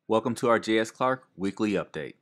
Welcome to our J.S. Clark Weekly Update.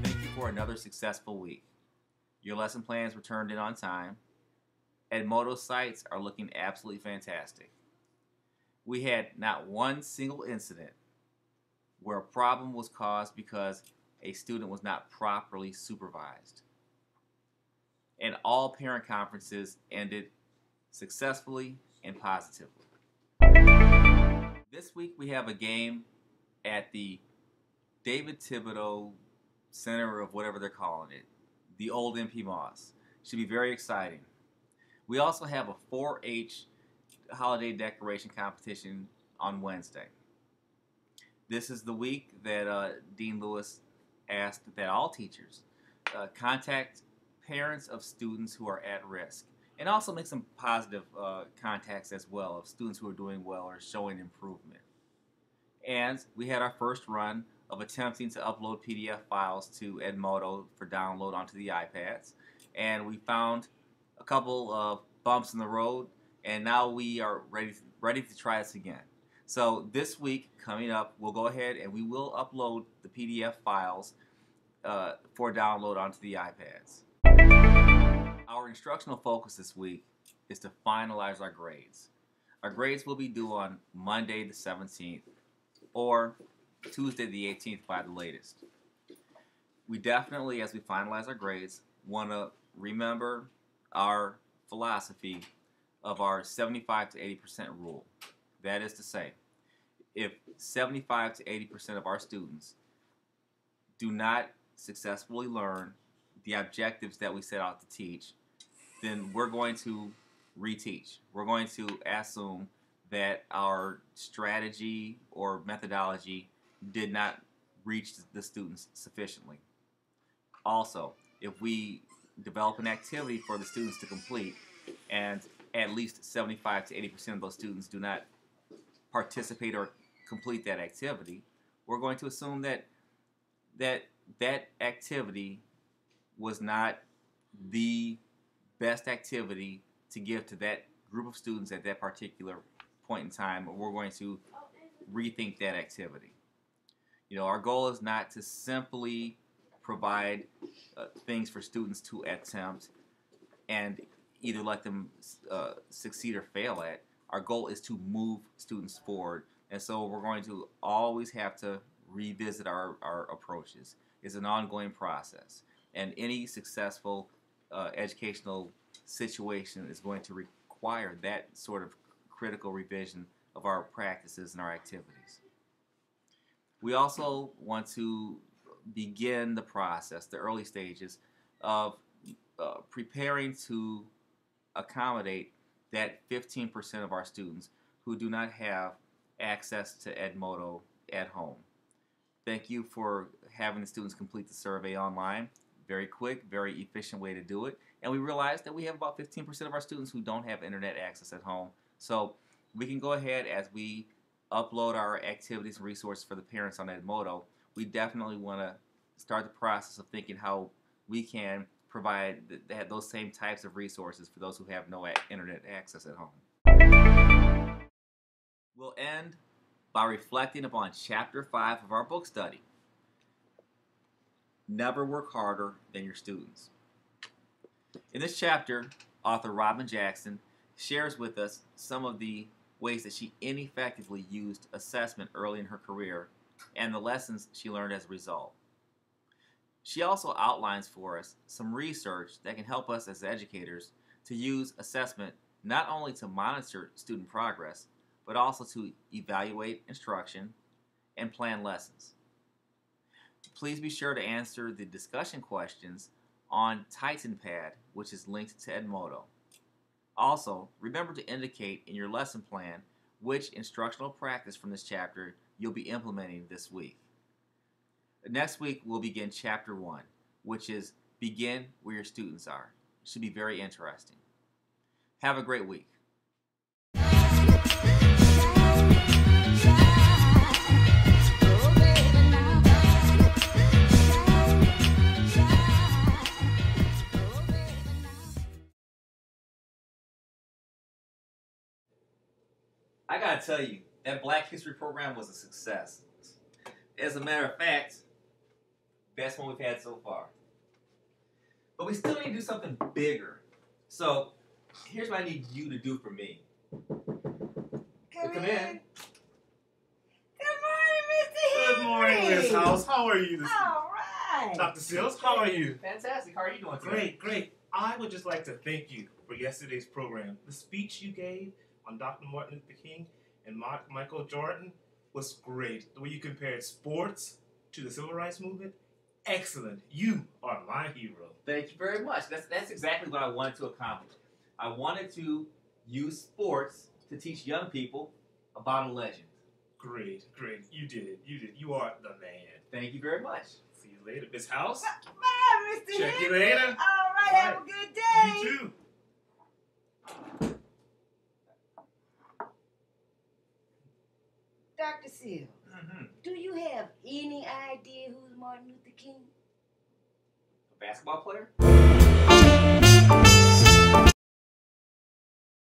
Thank you for another successful week. Your lesson plans were turned in on time. Edmodo's sites are looking absolutely fantastic. We had not one single incident where a problem was caused because a student was not properly supervised. And all parent conferences ended successfully and positively. This week we have a game at the David Thibodeau Center of whatever they're calling it, the old MP Moss. Should be very exciting. We also have a 4-H holiday decoration competition on Wednesday. This is the week that Dean Lewis asked that all teachers contact parents of students who are at risk, and also make some positive contacts as well of students who are doing well or showing improvement. And we had our first run of attempting to upload PDF files to Edmodo for download onto the iPads, and we found a couple of bumps in the road, and now we are ready to try this again. So this week coming up, we'll go ahead and we will upload the PDF files for download onto the iPads. Our instructional focus this week is to finalize our grades. Our grades will be due on Monday the 17th or Tuesday the 18th by the latest. We definitely, as we finalize our grades, want to remember our philosophy of our 75 to 80% rule. That is to say, if 75 to 80% of our students do not successfully learn the objectives that we set out to teach, then we're going to reteach. We're going to assume that our strategy or methodology did not reach the students sufficiently. Also, if we develop an activity for the students to complete and at least 75 to 80% of those students do not participate or complete that activity, we're going to assume that activity was not the best activity to give to that group of students at that particular point in time, or we're going to rethink that activity. You know, our goal is not to simply provide things for students to attempt and either let them succeed or fail at. Our goal is to move students forward, and so we're going to always have to revisit our approaches. It's an ongoing process, and any successful educational situation is going to require that sort of critical revision of our practices and our activities. We also want to begin the process, the early stages, of preparing to accommodate that 15% of our students who do not have access to Edmodo at home. Thank you for having the students complete the survey online. Very quick, very efficient way to do it. And we realized that we have about 15% of our students who don't have internet access at home. So we can go ahead, as we upload our activities and resources for the parents on Edmodo, we definitely want to start the process of thinking how we can provide those same types of resources for those who have no internet access at home. We'll end by reflecting upon Chapter 5 of our book study. Never work harder than your students. In this chapter, author Robin Jackson shares with us some of the ways that she ineffectively used assessment early in her career and the lessons she learned as a result. She also outlines for us some research that can help us as educators to use assessment not only to monitor student progress, but also to evaluate instruction and plan lessons. Please be sure to answer the discussion questions on TitanPad, which is linked to Edmodo. Also, remember to indicate in your lesson plan which instructional practice from this chapter you'll be implementing this week. Next week, we'll begin Chapter 1, which is Begin Where Your Students Are. It should be very interesting. Have a great week. I gotta tell you, that Black History program was a success. As a matter of fact, best one we've had so far. But we still need to do something bigger. So, here's what I need you to do for me. Come in. Good morning, Mr. Henry. Good morning, Miss House. How are you this All right. Dr. Seals, how are you? Fantastic. How are you doing today? Great. I would just like to thank you for yesterday's program. The speech you gave on Dr. Martin Luther King and Michael Jordan was great. The way you compared sports to the Civil Rights Movement, excellent. You are my hero. Thank you very much. That's exactly what I wanted to accomplish. I wanted to use sports to teach young people about a legend. Great. You did it. You are the man. Thank you very much. See you later, Miss House. Bye, Mr. Check you Henry. later. All right, have a good day. You too. Dr. Seals, do you have any idea who's Martin Luther King? A basketball player?